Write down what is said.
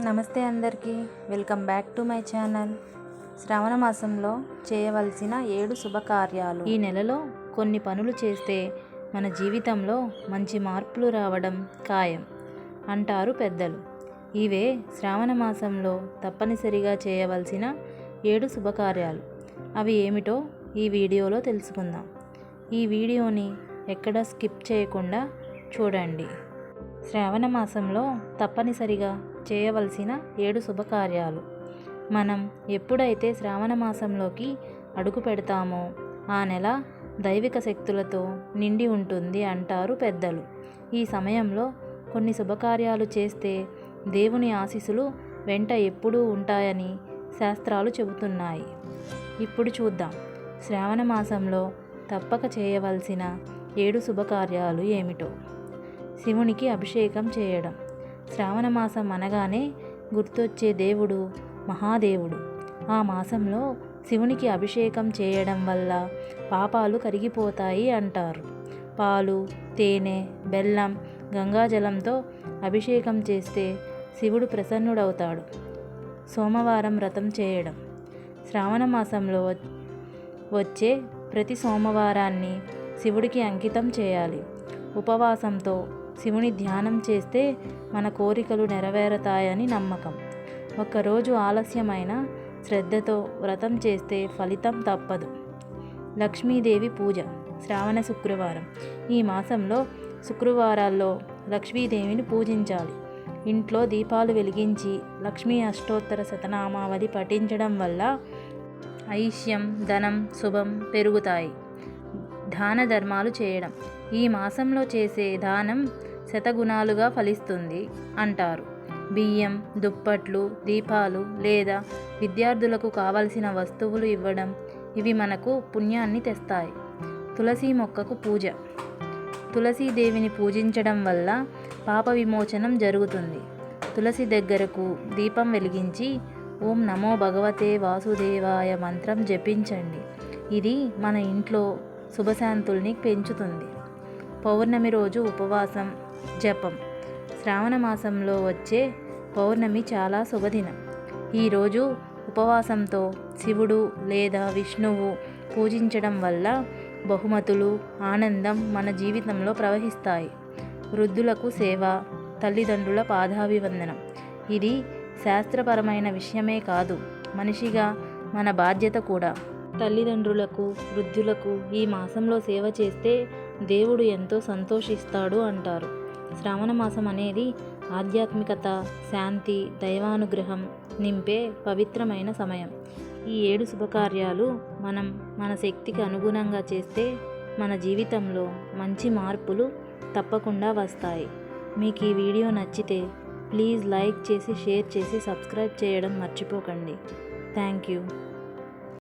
నమస్తే అందరికీ, welcome back to my channel. శ్రావణ మాసంలో చేయవలసిన 7 శుభకార్యాలు. ఈ నెలలో కొన్ని పనులు చేస్తే మన జీవితంలో మంచి మార్పులు రావడం ఖాయం అంటారు పెద్దలు. ఇవే శ్రావణ మాసంలో తప్పనిసరిగా చేయవలసిన 7 శుభకార్యాలు. అవి ఏమిటో ఈ వీడియోలో తెలుసుకుందాం. ఈ వీడియోని ఎక్కడ స్కిప్ చేయకుండా చూడండి. శ్రావణ మాసంలో తప్పనిసరిగా చేయవలసిన 7 శుభకార్యాలు. మనం ఎప్పుడైతే శ్రావణ మాసంలోకి అడుగు పెడతామో ఆ నెల దైవిక శక్తులతో నిండి ఉంటుంది అంటారు పెద్దలు. ఈ సమయంలో కొన్ని శుభకార్యాలు చేస్తే దేవుని ఆశీస్సులు వెంట ఎప్పుడూ ఉంటాయని శాస్త్రాలు చెబుతున్నాయి. ఇప్పుడు చూద్దాం, శ్రావణ మాసంలో తప్పక చేయవలసిన 7 శుభకార్యాలు ఏమిటో. శివునికి అభిషేకం చేయడం. శ్రావణ మాసం అనగానే గుర్తొచ్చే దేవుడు మహాదేవుడు. ఆ మాసంలో శివునికి అభిషేకం చేయడం వల్ల పాపాలు కరిగిపోతాయి అంటారు. పాలు, తేనె, బెల్లం, గంగాజలంతో అభిషేకం చేస్తే శివుడు ప్రసన్నుడవుతాడు. సోమవారం వ్రతం చేయడం. శ్రావణ మాసంలో వచ్చే ప్రతి సోమవారాన్ని శివుడికి అంకితం చేయాలి. ఉపవాసంతో శివుని ధ్యానం చేస్తే మన కోరికలు నెరవేరతాయని నమ్మకం. ఒక్కరోజు ఆలస్యమైన శ్రద్ధతో వ్రతం చేస్తే ఫలితం తప్పదు. లక్ష్మీదేవి పూజ. శ్రావణ శుక్రవారం. ఈ మాసంలో శుక్రవారాల్లో లక్ష్మీదేవిని పూజించాలి. ఇంట్లో దీపాలు వెలిగించి లక్ష్మీ అష్టోత్తర శతనామావళి పఠించడం వల్ల ఐశ్యం, ధనం, శుభం పెరుగుతాయి. దాన ధర్మాలు చేయడం. ఈ మాసంలో చేసే దానం శతగుణాలుగా ఫలిస్తుంది అంటారు. బియ్యం, దుప్పట్లు, దీపాలు లేదా విద్యార్థులకు కావలసిన వస్తువులు ఇవ్వడం ఇవి మనకు పుణ్యాన్ని తెస్తాయి. తులసి మొక్కకు పూజ. తులసీదేవిని పూజించడం వల్ల పాప విమోచనం జరుగుతుంది. తులసి దగ్గరకు దీపం వెలిగించి ఓం నమో భగవతే వాసుదేవాయ మంత్రం జపించండి. ఇది మన ఇంట్లో శుభశాంతుల్ని పెంచుతుంది. పౌర్ణమి రోజు ఉపవాసం, జపం. శ్రావణ మాసంలో వచ్చే పౌర్ణమి చాలా శుభదినం. ఈరోజు ఉపవాసంతో శివుడు లేదా విష్ణువు పూజించడం వల్ల బహుమతులు, ఆనందం మన జీవితంలో ప్రవహిస్తాయి. వృద్ధులకు సేవ, తల్లిదండ్రుల పాదాభివందనం. ఇది శాస్త్రపరమైన విషయమే కాదు, మనిషిగా మన బాధ్యత కూడా. తల్లిదండ్రులకు, వృద్ధులకు ఈ మాసంలో సేవ చేస్తే దేవుడు ఎంతో సంతోషిస్తాడు అంటారు. శ్రావణ మాసం అనేది ఆధ్యాత్మికత, శాంతి, దైవానుగ్రహం నింపే పవిత్రమైన సమయం. ఈ 7 శుభకార్యాలు మనం మన శక్తికి అనుగుణంగా చేస్తే మన జీవితంలో మంచి మార్పులు తప్పకుండా వస్తాయి. మీకు ఈ వీడియో నచ్చితే ప్లీజ్ లైక్ చేసి, షేర్ చేసి, సబ్స్క్రైబ్ చేయడం మర్చిపోకండి. Thank you.